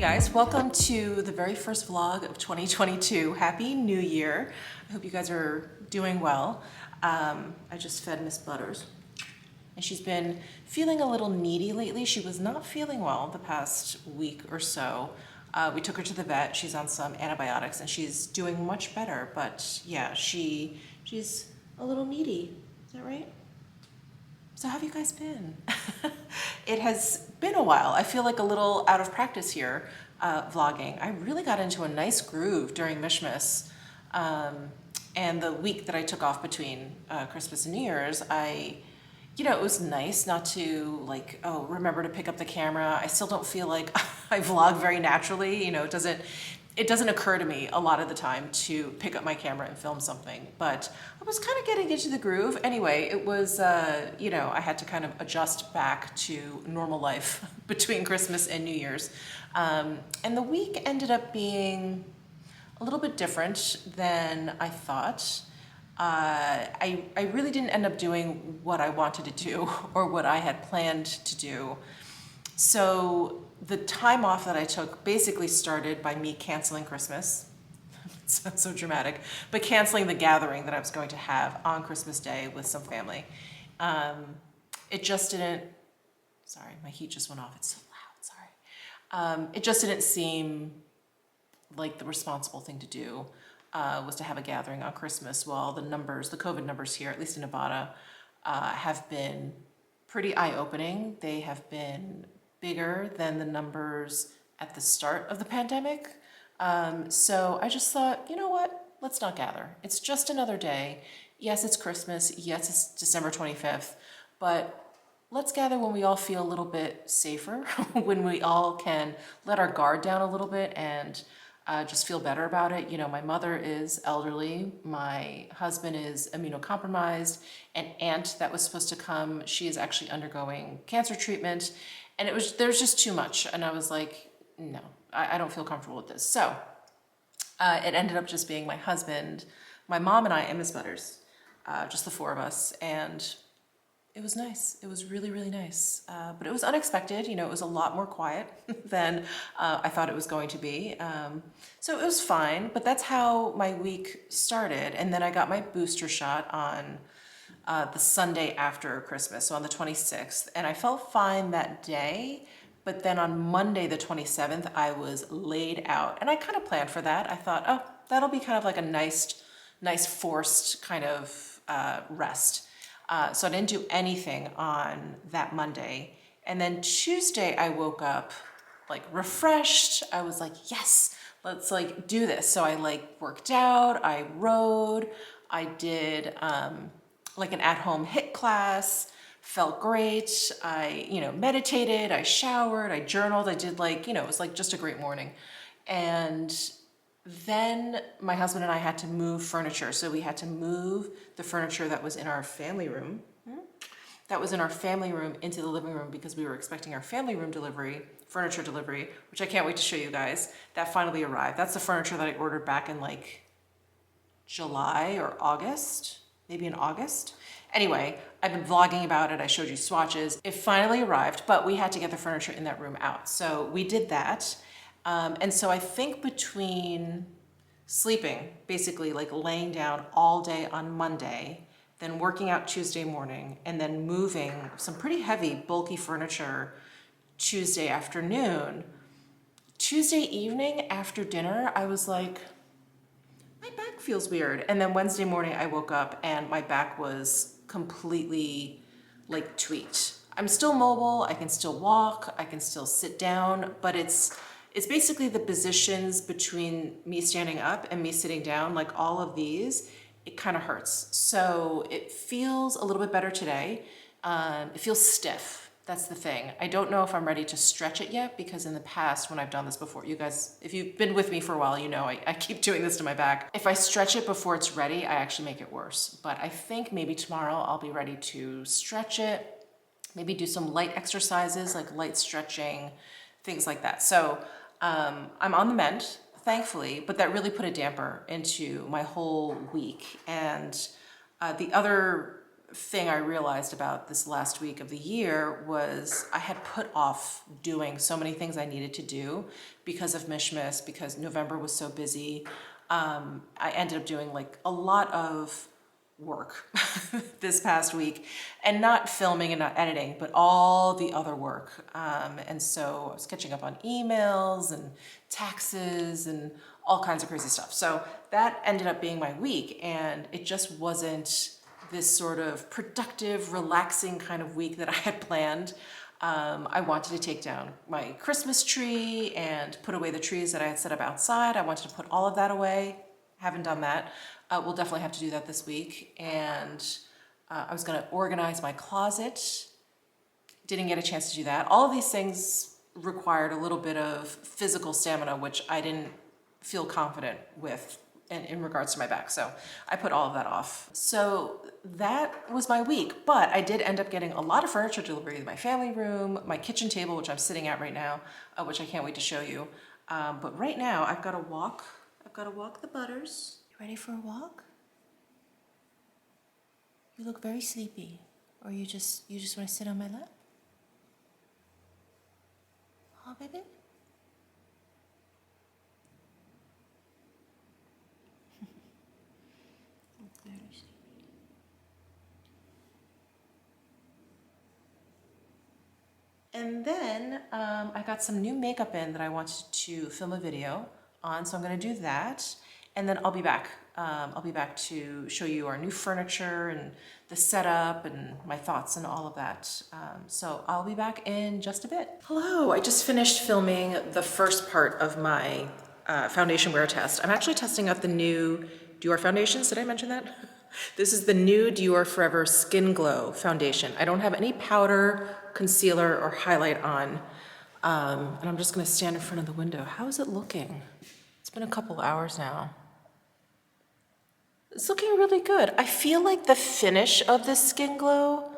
guys, welcome to the very first vlog of 2022. Happy New Year. I hope you guys are doing well. I just fed Miss Butters and she's been feeling a little needy lately. She was not feeling well the past week or so. We took her to the vet. She's on some antibiotics and she's doing much better, but yeah, she's a little needy. Is that right? So how have you guys been? It has been a while. I feel like a little out of practice here, vlogging. I really got into a nice groove during Mishmas. And the week that I took off between Christmas and New Year's, it was nice not to like, oh, remember to pick up the camera. I still don't feel like I vlog very naturally. It doesn't occur to me a lot of the time to pick up my camera and film something, but I was kind of getting into the groove. Anyway, it was, I had to kind of adjust back to normal life between Christmas and New Year's. And the week ended up being a little bit different than I thought. I really didn't end up doing what I wanted to do or what I had planned to do. So the time off that I took basically started by me canceling Christmas. It sounds so dramatic, but canceling the gathering that I was going to have on Christmas Day with some family. It just didn't, sorry, my heat just went off. It's so loud, sorry. It just didn't seem like the responsible thing to do was to have a gathering on Christmas while the COVID numbers here, at least in Nevada, have been pretty eye-opening. They have been bigger than the numbers at the start of the pandemic. So I just thought, you know what? Let's not gather. It's just another day. Yes, it's Christmas. Yes, it's December 25th. But let's gather when we all feel a little bit safer, when we all can let our guard down a little bit and just feel better about it. My mother is elderly. My husband is immunocompromised. An aunt that was supposed to come, she is actually undergoing cancer treatment. And there's just too much. And I was like, no, I don't feel comfortable with this. So it ended up just being my husband, my mom and I, and Miss Butters, just the four of us. And it was nice. It was really, really nice. But it was unexpected. It was a lot more quiet than I thought it was going to be. So it was fine, but that's how my week started. And then I got my booster shot on the Sunday after Christmas, so on the 26th, and I felt fine that day, but then on Monday the 27th, I was laid out, and I kind of planned for that. I thought, oh, that'll be kind of like a nice forced kind of rest. So I didn't do anything on that Monday, and then Tuesday I woke up like refreshed. I was like, yes, let's like do this. So I like worked out, I rode, I did like an at-home HIIT class, felt great. I, meditated, I showered, I journaled, I did it was like just a great morning. And then my husband and I had to move furniture. So we had to move the furniture that was in our family room, into the living room because we were expecting our family room furniture delivery, which I can't wait to show you guys. That finally arrived. That's the furniture that I ordered back in like July or August. Maybe in August. Anyway, I've been vlogging about it. I showed you swatches. It finally arrived, but we had to get the furniture in that room out. So we did that. And so I think between sleeping, basically like laying down all day on Monday, then working out Tuesday morning, and then moving some pretty heavy, bulky furniture Tuesday afternoon, Tuesday evening after dinner, I was like, my back feels weird. And then Wednesday morning I woke up and my back was completely like tweaked. I'm still mobile, I can still walk, I can still sit down, but it's basically the positions between me standing up and me sitting down, like all of these, it kind of hurts. So it feels a little bit better today. It feels stiff. That's the thing. I don't know if I'm ready to stretch it yet because in the past when I've done this before, you guys, if you've been with me for a while, I keep doing this to my back. If I stretch it before it's ready, I actually make it worse. But I think maybe tomorrow I'll be ready to stretch it, maybe do some light exercises like light stretching, things like that. So I'm on the mend, thankfully, but that really put a damper into my whole week. And the other thing I realized about this last week of the year was I had put off doing so many things I needed to do because of Mishmas, because November was so busy. I ended up doing like a lot of work this past week, and not filming and not editing, but all the other work. And so I was catching up on emails and taxes and all kinds of crazy stuff. So that ended up being my week, and it just wasn't this sort of productive, relaxing kind of week that I had planned. I wanted to take down my Christmas tree and put away the trees that I had set up outside. I wanted to put all of that away. Haven't done that. We'll definitely have to do that this week. And I was gonna organize my closet. Didn't get a chance to do that. All of these things required a little bit of physical stamina, which I didn't feel confident with in regards to my back. So I put all of that off. So that was my week, but I did end up getting a lot of furniture delivery in my family room, my kitchen table, which I'm sitting at right now, which I can't wait to show you. But right now I've got to walk the Butters. You ready for a walk? You look very sleepy. Or you just want to sit on my lap? Oh, baby? And then I got some new makeup in that I wanted to film a video on, so I'm gonna do that. And then I'll be back. I'll be back to show you our new furniture and the setup and my thoughts and all of that. So I'll be back in just a bit. Hello, I just finished filming the first part of my foundation wear test. I'm actually testing out the new DIOR foundations. Did I mention that? This is the new DIOR Forever Skin Glow foundation. I don't have any powder, concealer, or highlight on. And I'm just gonna stand in front of the window. How is it looking? It's been a couple hours now. It's looking really good. I feel like the finish of this Skin Glow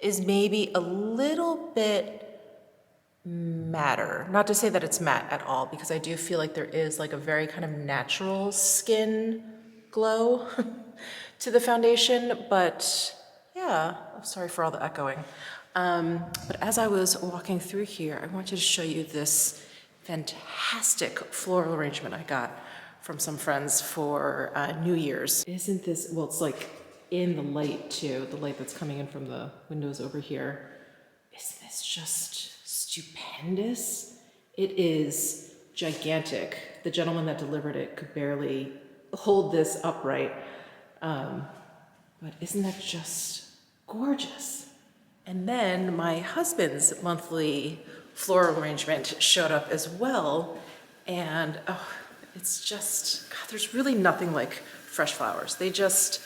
is maybe a little bit matter. Not to say that it's matte at all, because I do feel like there is like a very kind of natural skin glow to the foundation, but yeah, I'm sorry for all the echoing. But as I was walking through here, I wanted to show you this fantastic floral arrangement I got from some friends for New Year's. Isn't this, well, it's like in the light too, the light that's coming in from the windows over here. Isn't this just stupendous? It is gigantic. The gentleman that delivered it could barely hold this upright. But isn't that just gorgeous? And then my husband's monthly floral arrangement showed up as well. And oh, it's just, God, there's really nothing like fresh flowers. They just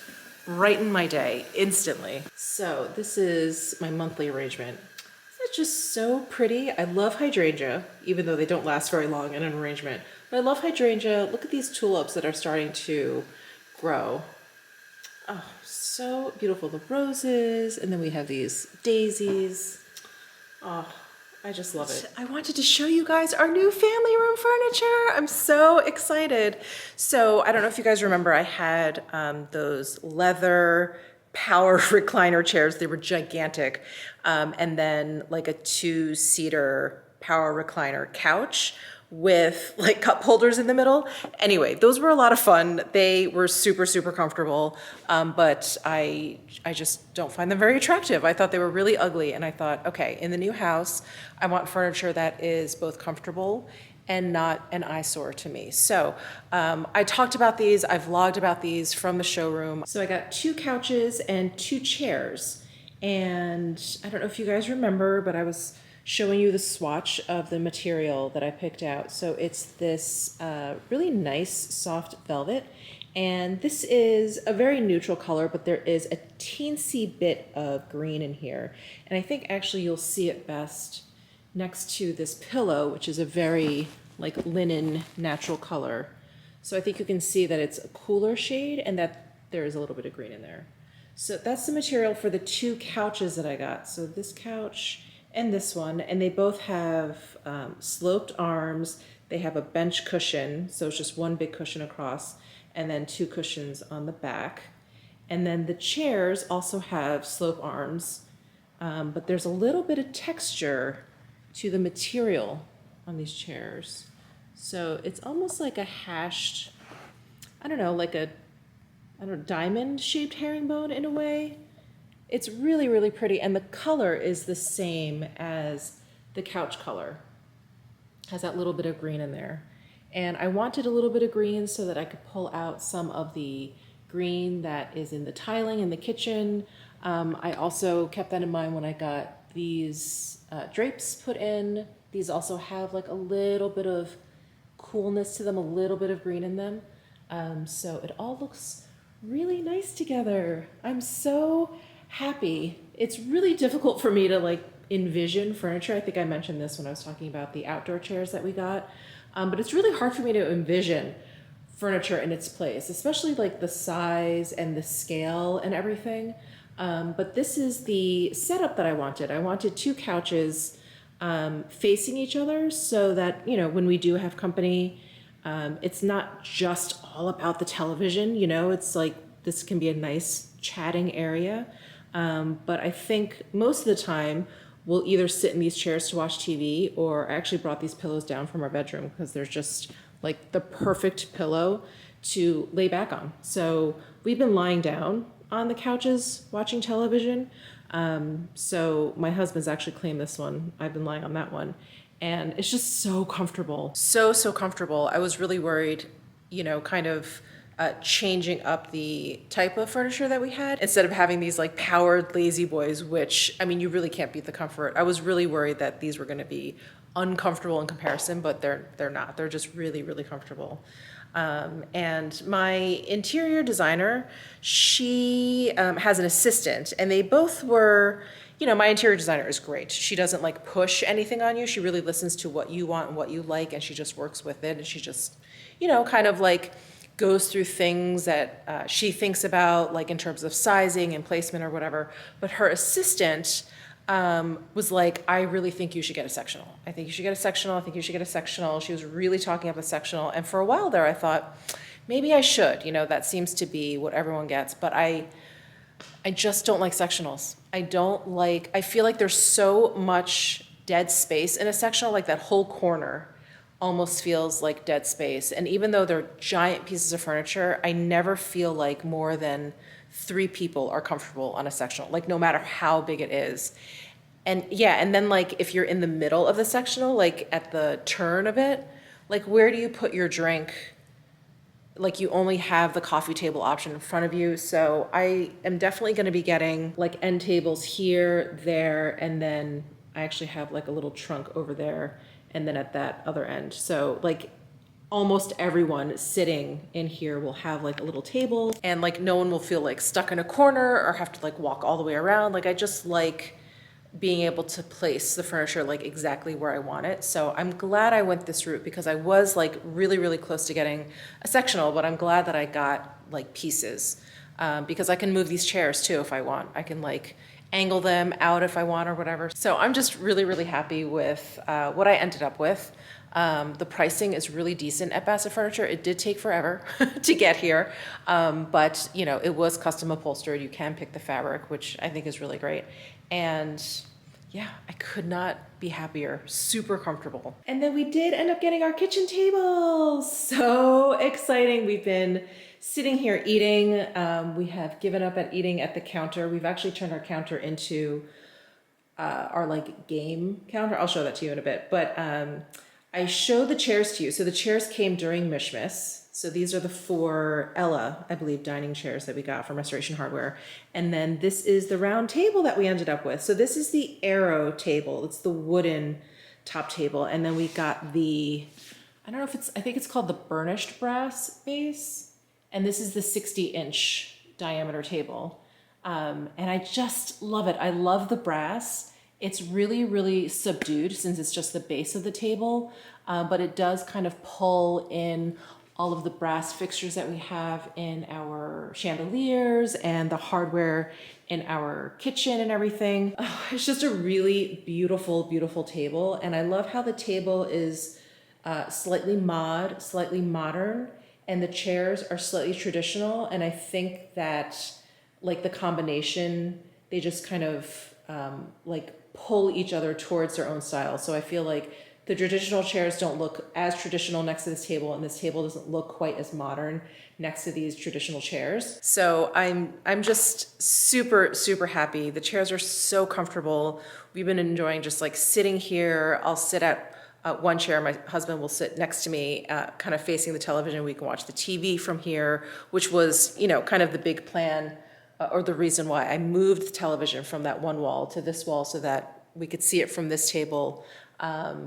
brighten my day instantly. So this is my monthly arrangement. Isn't it just so pretty? I love hydrangea, even though they don't last very long in an arrangement. But I love hydrangea. Look at these tulips that are starting to grow. Oh, so beautiful. The roses, and then we have these daisies. Oh, I just love it. I wanted to show you guys our new family room furniture. I'm so excited. So I don't know if you guys remember, I had those leather power recliner chairs. They were gigantic. And then like a 2-seater power recliner couch with like cup holders in the middle. Anyway, those were a lot of fun. They were super, super comfortable, but I just don't find them very attractive. I thought they were really ugly, and I thought, okay, in the new house, I want furniture that is both comfortable and not an eyesore to me. So I talked about these, I vlogged about these from the showroom. So I got 2 couches and 2 chairs. And I don't know if you guys remember, but I was showing you the swatch of the material that I picked out. So it's this really nice soft velvet. And this is a very neutral color, but there is a teensy bit of green in here. And I think actually you'll see it best next to this pillow, which is a very like linen natural color. So I think you can see that it's a cooler shade and that there is a little bit of green in there. So that's the material for the 2 couches that I got. So this couch and this one, and they both have sloped arms. They have a bench cushion, so it's just one big cushion across, and then 2 cushions on the back. And then the chairs also have slope arms, but there's a little bit of texture to the material on these chairs. So it's almost like a hashed, I don't know, diamond shaped herringbone in a way. It's really, really pretty. And the color is the same as the couch color. Has that little bit of green in there. And I wanted a little bit of green so that I could pull out some of the green that is in the tiling in the kitchen. I also kept that in mind when I got these drapes put in. These also have like a little bit of coolness to them, a little bit of green in them. So it all looks really nice together. I'm so happy. It's really difficult for me to like envision furniture. I think I mentioned this when I was talking about the outdoor chairs that we got. But it's really hard for me to envision furniture in its place, especially like the size and the scale and everything. But this is the setup that I wanted. I wanted two couches facing each other so that, you know, when we do have company, it's not just all about the television, you know, it's like this can be a nice chatting area. But I think most of the time we'll either sit in these chairs to watch TV, or I actually brought these pillows down from our bedroom because they're just like the perfect pillow to lay back on. So we've been lying down on the couches watching television. So my husband's actually claimed this one. I've been lying on that one. And it's just so comfortable. So comfortable. I was really worried, you know, kind of changing up the type of furniture that we had instead of having these like powered lazy boys, which, I mean, you really can't beat the comfort. I was really worried that these were going to be uncomfortable in comparison, but they're not. They're just really, really comfortable. And my interior designer, she has an assistant, and they both were, you know, my interior designer is great. She doesn't like push anything on you. She really listens to what you want and what you like, and she just works with it. And she just, you know, kind of like goes through things that she thinks about, like in terms of sizing and placement or whatever. But her assistant was like, I really think you should get a sectional. I think you should get a sectional. I think you should get a sectional. She was really talking up a sectional. And for a while there, I thought, maybe I should. You know, that seems to be what everyone gets. But I just don't like sectionals. I feel like there's so much dead space in a sectional, like that whole corner almost feels like dead space. And even though they're giant pieces of furniture, I never feel like more than 3 people are comfortable on a sectional, like no matter how big it is. And yeah, and then like if you're in the middle of the sectional, like at the turn of it, like where do you put your drink? Like you only have the coffee table option in front of you. So I am definitely going to be getting like end tables here, there, and then I actually have like a little trunk over there and then at that other end. So like almost everyone sitting in here will have like a little table, and like no one will feel like stuck in a corner or have to like walk all the way around. Like I just like being able to place the furniture like exactly where I want it. So I'm glad I went this route because I was like really, really close to getting a sectional, but I'm glad that I got like pieces because I can move these chairs too if I want. I can like angle them out if I want or whatever. So I'm just really, really happy with what I ended up with. The pricing is really decent at Bassett Furniture. It did take forever to get here, but you know, it was custom upholstered. You can pick the fabric, which I think is really great. And yeah, I could not be happier. Super comfortable. And then we did end up getting our kitchen table. So exciting. We've been sitting here eating. We have given up at eating at the counter. We've actually turned our counter into our like game counter. I'll show that to you in a bit. But I showed the chairs to you. So the chairs came during Mishmas. So these are the 4 Ella, I believe, dining chairs that we got from Restoration Hardware. And then this is the round table that we ended up with. So this is the Arrow table. It's the wooden top table. And then we got the, I don't know if I think it's called the burnished brass base. And this is the 60-inch diameter table. And I just love it. I love the brass. It's really, really subdued since it's just the base of the table. But it does kind of pull in all of the brass fixtures that we have in our chandeliers and the hardware in our kitchen and everything. Oh, it's just a really beautiful, beautiful table. And I love how the table is slightly modern, and the chairs are slightly traditional. And I think that like the combination, they just kind of like pull each other towards their own style. So I feel like the traditional chairs don't look as traditional next to this table, and this table doesn't look quite as modern next to these traditional chairs. So I'm just super happy. The chairs are so comfortable. We've been enjoying just like sitting here. I'll sit at one chair, my husband will sit next to me, kind of facing the television. We can watch the TV from here, which was, you know, kind of the big plan, or the reason why I moved the television from that one wall to this wall so that we could see it from this table,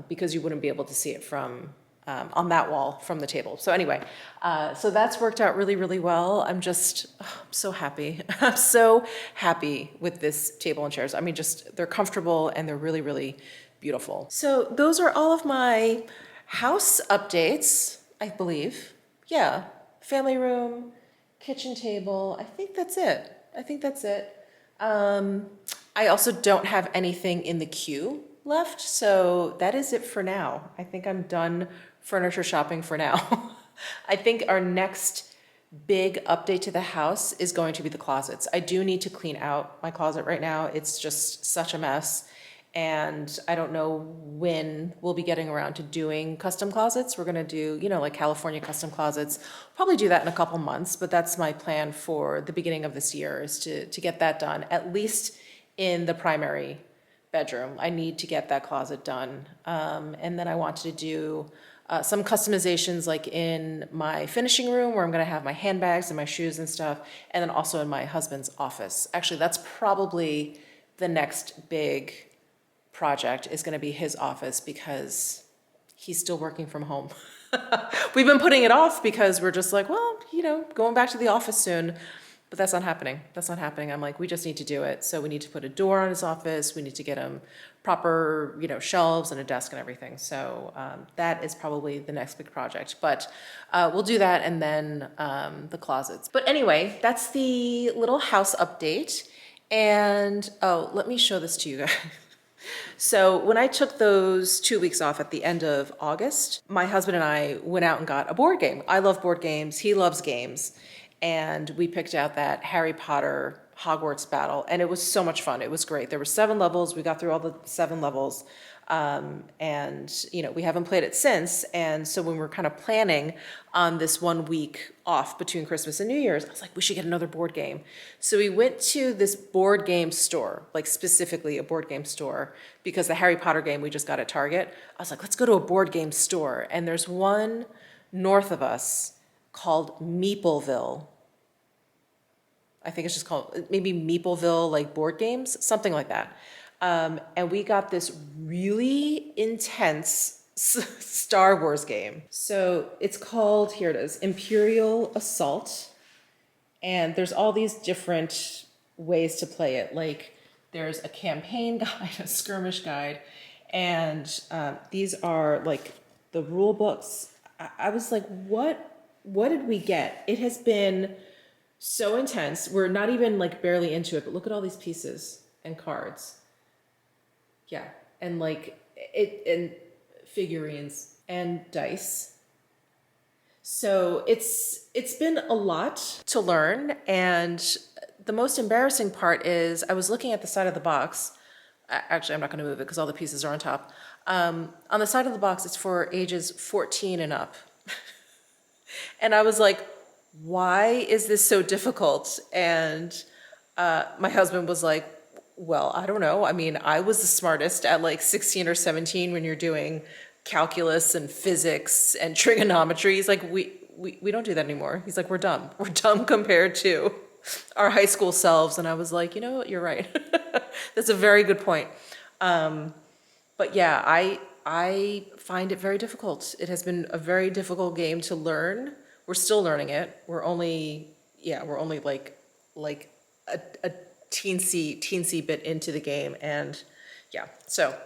because you wouldn't be able to see it from on that wall from the table. So anyway, so that's worked out really well. I'm just so happy. I'm so happy with this table and chairs. I mean, just they're comfortable and they're really beautiful. So those are all of my house updates, I believe. Yeah, family room, kitchen table. I think that's it. I also don't have anything in the queue left, so that is it for now. I think I'm done furniture shopping for now. I think our next big update to the house is going to be the closets. I do need to clean out my closet right now. It's just such a mess. And I don't know when we'll be getting around to doing custom closets. We're gonna do, you know, like California custom closets. Probably do that in a couple months, but that's my plan for the beginning of this year, is to get that done, at least in the primary bedroom. I need to get that closet done. And then I wanted to do some customizations like in my finishing room, where I'm gonna have my handbags and my shoes and stuff, and then also in my husband's office. Actually, that's probably the next big project, is going to be his office, because he's still working from home. We've been putting it off because we're just like, well, you know, going back to the office soon, but that's not happening. I'm like, we just need to do it. So we need to put a door on his office. We need to get him proper, you know, shelves and a desk and everything. So that is probably the next big project, but we'll do that, and then the closets. But anyway, that's the little house update. And oh, let me show this to you guys. So when I took those 2 weeks off at the end of August, my husband and I went out and got a board game. I love board games. He loves games. And we picked out that Harry Potter Hogwarts battle, and it was so much fun. It was great. There were 7 levels. We got through all the 7 levels. And, you know, we haven't played it since. And so when we're kind of planning on this 1 week off between Christmas and New Year's, I was like, we should get another board game. So we went to this board game store, like specifically a board game store, because the Harry Potter game we just got at Target. I was like, let's go to a board game store. And there's one north of us called Meepleville. I think it's just called maybe Meepleville, like board games, something like that. And we got this really intense Star Wars game. So it's called, here it is, Imperial Assault. And there's all these different ways to play it. Like there's a campaign guide, a skirmish guide, and these are like the rule books. I was like, what did we get? It has been so intense. We're not even like barely into it, but look at all these pieces and cards. Yeah, and like it, and figurines and dice. So it's been a lot to learn, and the most embarrassing part is I was looking at the side of the box. Actually, I'm not going to move it because all the pieces are on top. On the side of the box, it's for ages 14 and up. And I was like, why is this so difficult? And my husband was like, well, I don't know. I mean, I was the smartest at like 16 or 17 when you're doing calculus and physics and trigonometry. He's like, we don't do that anymore. He's like, we're dumb. We're dumb compared to our high school selves. And I was like, you know what? You're right. That's a very good point. But yeah, I find it very difficult. It has been a very difficult game to learn. We're still learning it. We're only like a teensy bit into the game, and yeah, so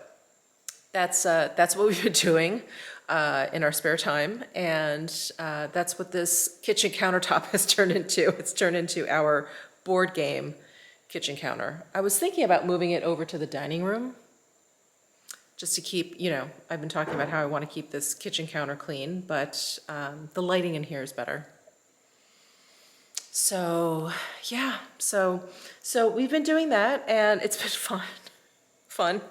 that's what we've been doing in our spare time, and that's what this kitchen countertop has turned into. It's turned into our board game kitchen counter. I was thinking about moving it over to the dining room, just to keep, you know, I've been talking about how I want to keep this kitchen counter clean, but the lighting in here is better. So yeah, so we've been doing that and it's been fun.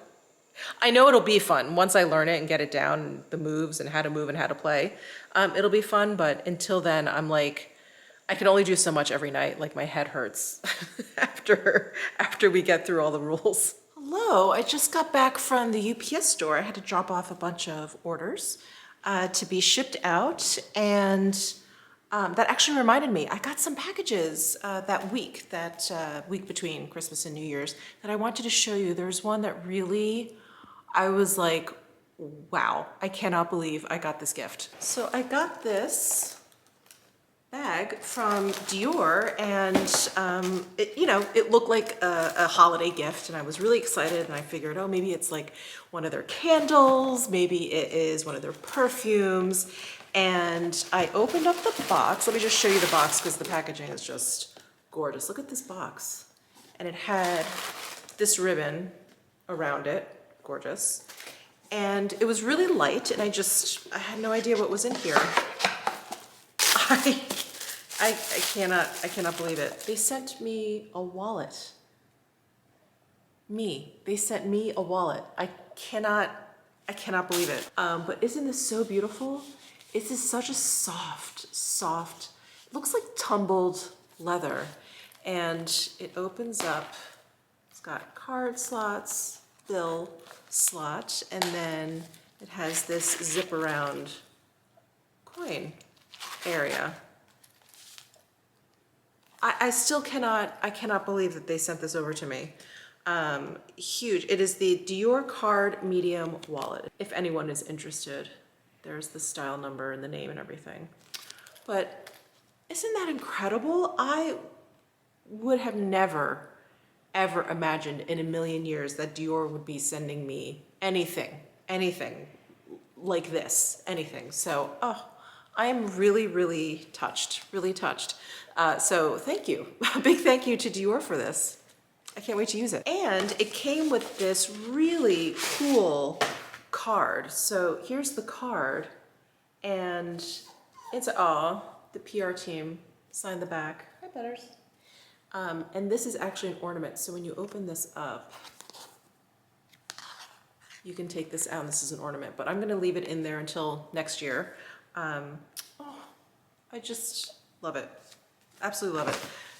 I know it'll be fun once I learn it and get it down, the moves and how to move and how to play. It'll be fun, but until then, I'm like, I can only do so much every night. Like my head hurts after we get through all the rules. Hello, I just got back from the UPS store. I had to drop off a bunch of orders to be shipped out, and that actually reminded me, I got some packages that week between Christmas and New Year's that I wanted to show you. There's one that really, I was like, wow, I cannot believe I got this gift. So I got this bag from Dior, and it looked like a holiday gift, and I was really excited, and I figured, oh, maybe it's like one of their candles, maybe it is one of their perfumes. And I opened up the box. Let me just show you the box because the packaging is just gorgeous. Look at this box. And it had this ribbon around it, gorgeous. And it was really light, and I had no idea what was in here. I cannot believe it. They sent me a wallet. They sent me a wallet. I cannot believe it. But isn't this so beautiful? This is such a soft, it looks like tumbled leather. And it opens up, it's got card slots, bill slot, and then it has this zip around coin area. I still cannot believe that they sent this over to me. Huge. It is the Dior Card Medium Wallet, if anyone is interested. There's the style number and the name and everything. But isn't that incredible? I would have never, ever imagined in a million years that Dior would be sending me anything like this, anything. So, I am really touched, so thank you. A big thank you to Dior for this. I can't wait to use it. And it came with this really cool card. So here's the card, and it's the PR team signed the back. Hi, Butters. And this is actually an ornament. So when you open this up, you can take this out, and this is an ornament, but I'm gonna leave it in there until next year. I just love it. Absolutely love it.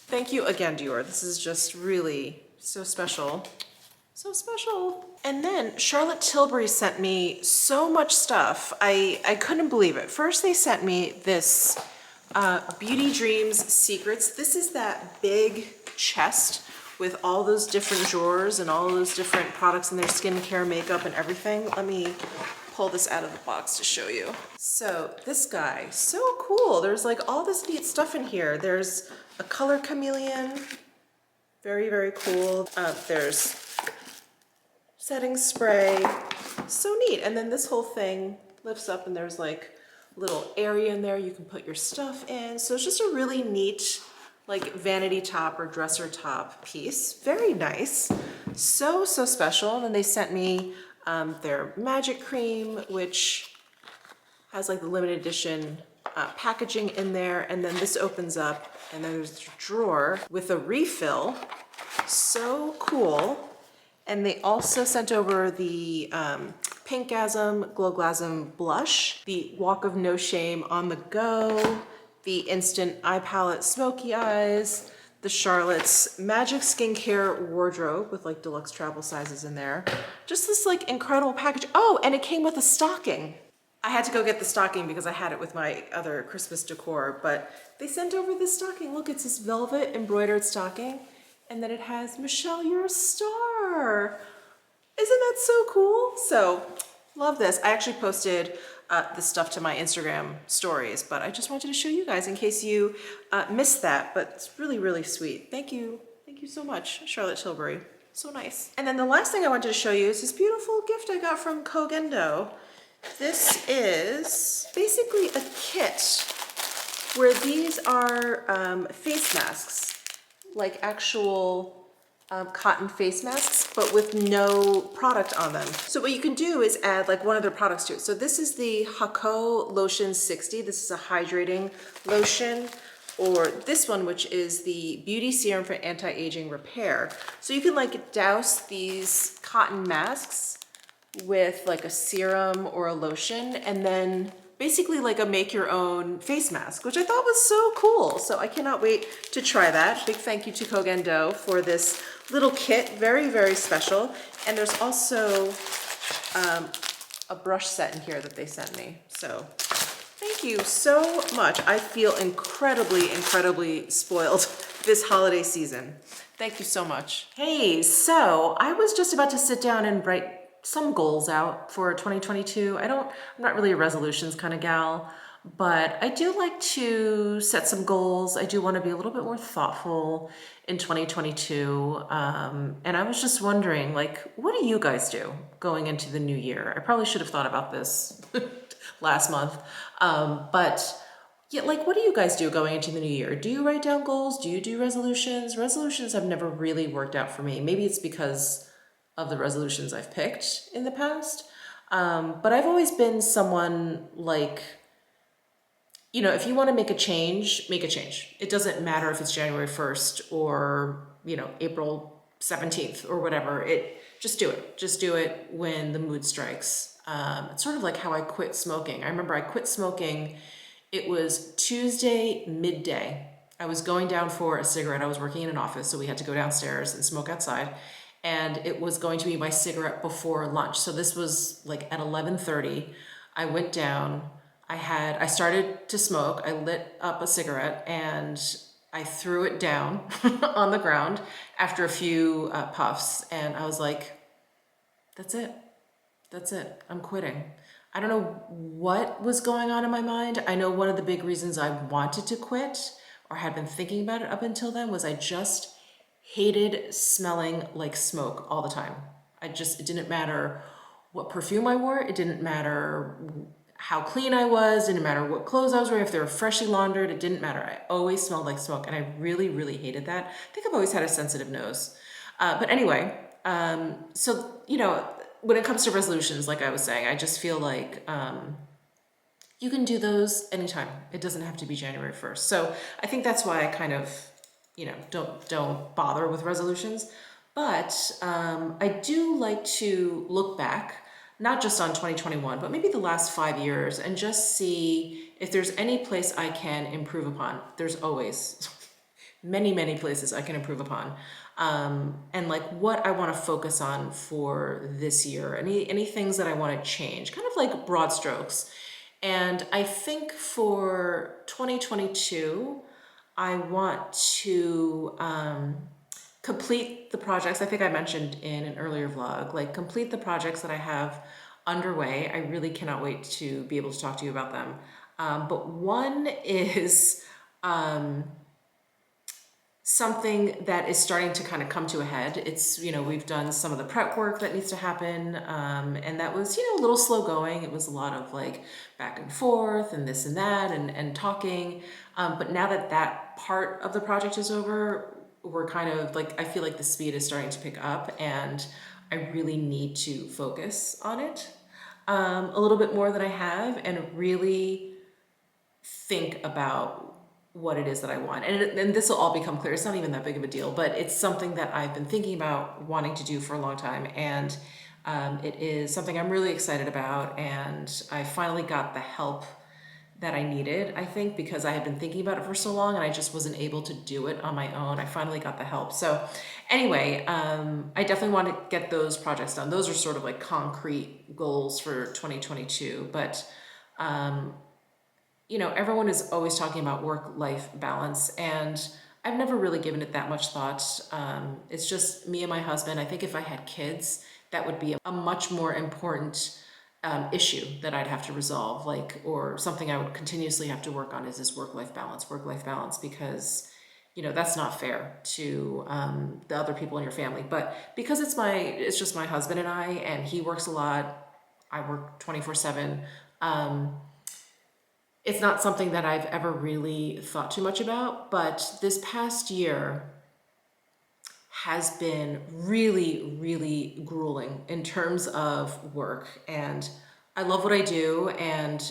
Thank you again, Dior. This is just really so special. So special. And then Charlotte Tilbury sent me so much stuff. I couldn't believe it. First, they sent me this Beauty Dreams Secrets. This is that big chest with all those different drawers and all those different products in their skincare, makeup, and everything. Let me pull this out of the box to show you. So this guy, so cool. There's like all this neat stuff in here. There's a color chameleon. Very cool. There's setting spray, so neat. And then this whole thing lifts up, and there's like a little area in there you can put your stuff in. So it's just a really neat, like vanity top or dresser top piece. Very nice, so special. And then they sent me their magic cream, which has like the limited edition packaging in there. And then this opens up, and then there's a drawer with a refill. So cool. And they also sent over the Pinkgasm Glowgasm blush, the Walk of No Shame on the Go, the Instant Eye Palette Smoky Eyes, the Charlotte's Magic Skincare Wardrobe with like deluxe travel sizes in there. Just this like incredible package. Oh, and it came with a stocking. I had to go get the stocking because I had it with my other Christmas decor, but they sent over this stocking. Look, it's this velvet embroidered stocking. And then it has Michelle, you're a star. Isn't that so cool? So love this. I actually posted this stuff to my Instagram stories, but I just wanted to show you guys in case you missed that, but it's really sweet. Thank you so much, Charlotte Tilbury. So nice. And then the last thing I wanted to show you is this beautiful gift I got from Kogendo. This is basically a kit where these are face masks, like actual cotton face masks, but with no product on them. So what you can do is add like one of their products to it. So this is the Hako Lotion 60. This is a hydrating lotion. or this one, which is the Beauty Serum for Anti-Aging Repair. So you can like douse these cotton masks with like a serum or a lotion, and then basically like a make your own face mask, which I thought was so cool. So I cannot wait to try that. Big thank you to Kogen Do for this little kit, very, very special. And there's also a brush set in here that they sent me. So thank you so much. I feel incredibly, incredibly spoiled this holiday season. Thank you so much. Hey, so I was just about to sit down and write some goals out for 2022. I'm not really a resolutions kind of gal, but I do like to set some goals. I do want to be a little bit more thoughtful in 2022. And I was just wondering, like, what do you guys do going into the new year? I probably should have thought about this last month. But yeah, like, what do you guys do going into the new year? Do you write down goals? Do you do resolutions? Resolutions have never really worked out for me. Maybe it's because of the resolutions I've picked in the past. But I've always been someone like, you know, if you want to make a change, make a change. It doesn't matter if it's January 1st or, you know, April 17th or whatever. Just do it. Just do it when the mood strikes. It's sort of like how I quit smoking. I remember I quit smoking. It was Tuesday midday. I was going down for a cigarette. I was working in an office, so we had to go downstairs and smoke outside. And it was going to be my cigarette before lunch. So this was like at 11:30. I went down, I started to smoke, I lit up a cigarette and I threw it down on the ground after a few puffs. And I was like, that's it. That's it. I'm quitting. I don't know what was going on in my mind. I know one of the big reasons I wanted to quit or had been thinking about it up until then was I just hated smelling like smoke all the time. It didn't matter what perfume I wore. It didn't matter how clean I was. It didn't matter what clothes I was wearing, if they were freshly laundered. It didn't matter. I always smelled like smoke, and I really, really hated that. I think I've always had a sensitive nose. But anyway, so, you know, when it comes to resolutions, like I was saying, I just feel like you can do those anytime. It doesn't have to be January 1st. So I think that's why I kind of, you know, don't bother with resolutions. But I do like to look back, not just on 2021, but maybe the last 5 years, and just see if there's any place I can improve upon. There's always many, many places I can improve upon. And like what I want to focus on for this year, any things that I want to change, kind of like broad strokes. And I think for 2022, I want to complete the projects. I think I mentioned in an earlier vlog, like complete the projects that I have underway. I really cannot wait to be able to talk to you about them. But one is something that is starting to kind of come to a head. It's, you know, we've done some of the prep work that needs to happen. And that was, you know, a little slow going. It was a lot of like back and forth and this and that and talking. But now that that part of the project is over, we're kind of like, I feel like the speed is starting to pick up and I really need to focus on it a little bit more than I have and really think about what it is that I want. And this will all become clear. It's not even that big of a deal, but it's something that I've been thinking about wanting to do for a long time. And it is something I'm really excited about. And I finally got the help that I needed, I think, because I had been thinking about it for so long and I just wasn't able to do it on my own. I finally got the help. So anyway, I definitely want to get those projects done. Those are sort of like concrete goals for 2022, but you know, everyone is always talking about work-life balance, and I've never really given it that much thought. It's just me and my husband. I think if I had kids, that would be a much more important issue that I'd have to resolve, like, or something I would continuously have to work on is this work-life balance, because, you know, that's not fair to the other people in your family. But because it's just my husband and I, and he works a lot, I work 24/7. It's not something that I've ever really thought too much about, but this past year has been really, really grueling in terms of work. And I love what I do, and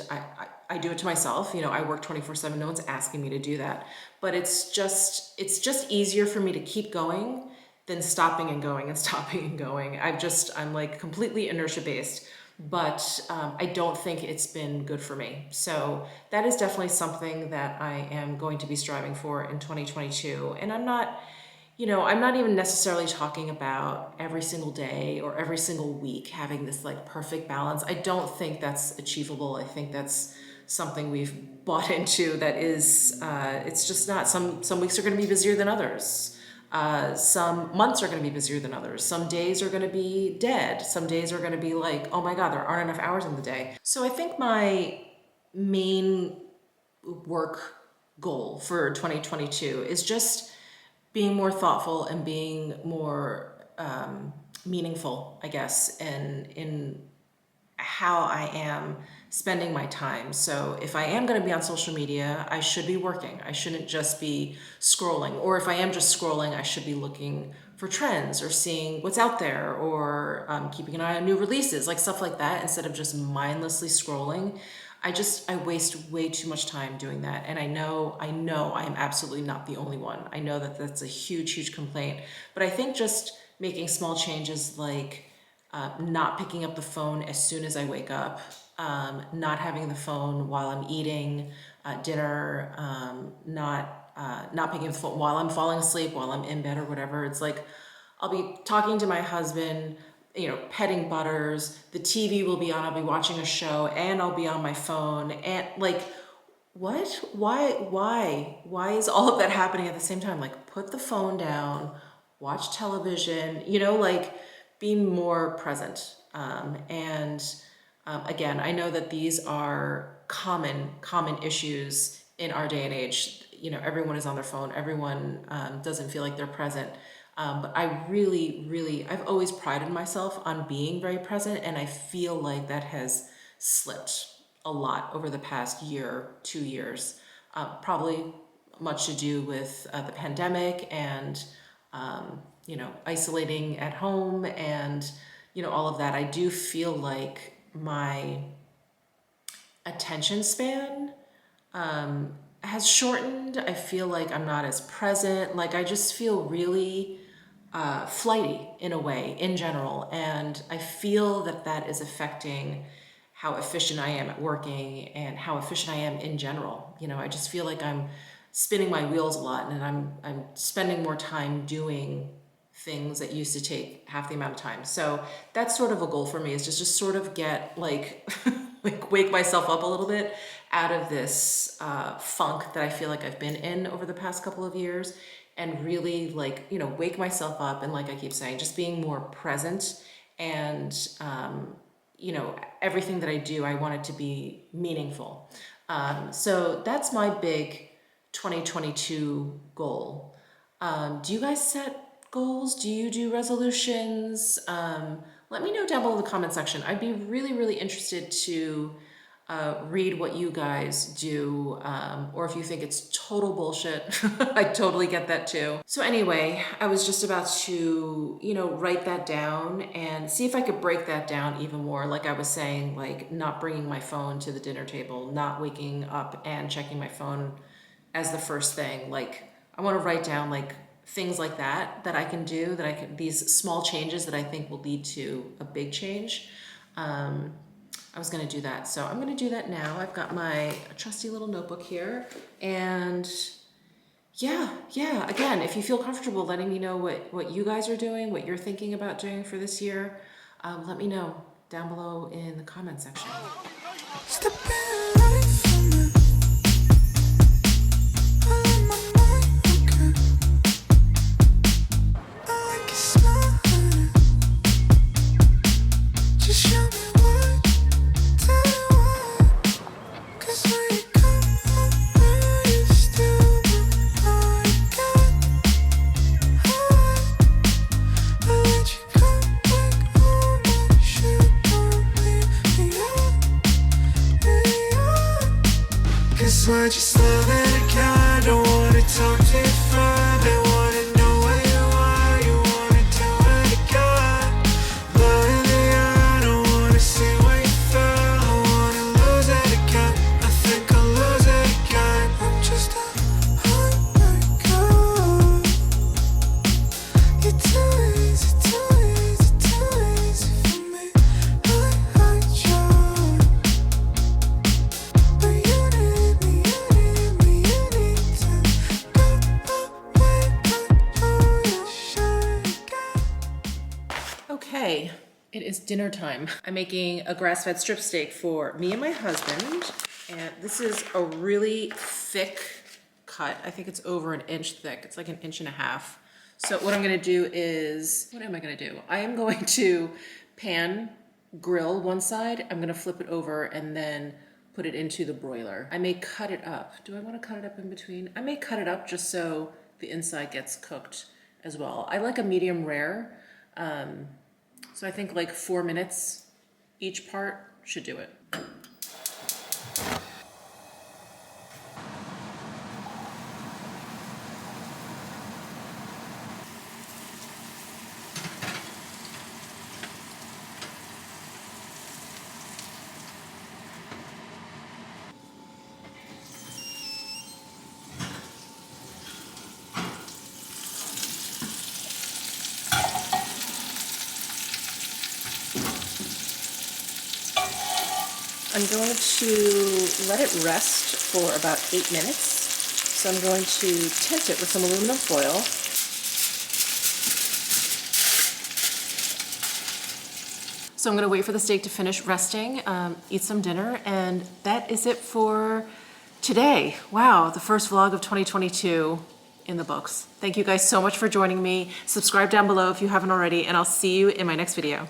I do it to myself. You know, I work 24/7. No one's asking me to do that, but it's just easier for me to keep going than stopping and going and stopping and going. I'm like completely inertia based, but I don't think it's been good for me. So that is definitely something that I am going to be striving for in 2022. And I'm not even necessarily talking about every single day or every single week having this like perfect balance. I don't think that's achievable. I think that's something we've bought into that is, it's just not. Some weeks are going to be busier than others. Some months are going to be busier than others. Some days are going to be dead. Some days are going to be like, oh my God, there aren't enough hours in the day. So I think my main work goal for 2022 is just being more thoughtful and being more meaningful, I guess, in how I am spending my time. So if I am going to be on social media, I should be working. I shouldn't just be scrolling. Or if I am just scrolling, I should be looking for trends or seeing what's out there, or keeping an eye on new releases, like stuff like that, instead of just mindlessly scrolling. I waste way too much time doing that. And I know I am absolutely not the only one. I know that that's a huge complaint, but I think just making small changes like not picking up the phone as soon as I wake up, not having the phone while I'm eating dinner, not picking up the phone while I'm falling asleep, while I'm in bed or whatever. It's like I'll be talking to my husband, petting Butters, the TV will be on, I'll be watching a show, and I'll be on my phone, and like, what? Why is all of that happening at the same time? Like, put the phone down, watch television, like, be more present. Again, I know that these are common issues in our day and age. Everyone is on their phone, everyone doesn't feel like they're present. But I've always prided myself on being very present, and I feel like that has slipped a lot over the past year, 2 years. Probably much to do with the pandemic and, isolating at home and, all of that. I do feel like my attention span has shortened. I feel like I'm not as present. Like, I just feel really flighty in a way, in general. And I feel that that is affecting how efficient I am at working and how efficient I am in general. I just feel like I'm spinning my wheels a lot, and I'm spending more time doing things that used to take half the amount of time. So that's sort of a goal for me, is just sort of get like, wake myself up a little bit out of this funk that I feel like I've been in over the past couple of years, and really wake myself up. And like I keep saying, just being more present, and everything that I do, I want it to be meaningful. So that's my big 2022 goal. Do you guys set goals? Do you do resolutions? Let me know down below in the comment section. I'd be really interested to read what you guys do, or if you think it's total bullshit. I totally get that too. So anyway, I was just about to, write that down and see if I could break that down even more. Like I was saying, like not bringing my phone to the dinner table, not waking up and checking my phone as the first thing. Like, I want to write down like things like that I can do, these small changes that I think will lead to a big change. I was going to do that. So I'm going to do that now. I've got my trusty little notebook here. And yeah. Again, if you feel comfortable letting me know what you guys are doing, what you're thinking about doing for this year, let me know down below in the comment section. Okay, it is dinner time. I'm making a grass-fed strip steak for me and my husband, and this is a really thick cut. I think it's over 1 inch thick. It's like 1.5 inches. So what I'm gonna do is, what am I gonna do? I am going to pan grill one side. I'm gonna flip it over and then put it into the broiler. I may cut it up. Do I wanna cut it up in between? I may cut it up just so the inside gets cooked as well. I like a medium rare. So I think like 4 minutes each part should do it. I'm going to let it rest for about 8 minutes. So I'm going to tint it with some aluminum foil. So I'm going to wait for the steak to finish resting, eat some dinner, and that is it for today. Wow, the first vlog of 2022 in the books. Thank you guys so much for joining me. Subscribe down below if you haven't already, and I'll see you in my next video.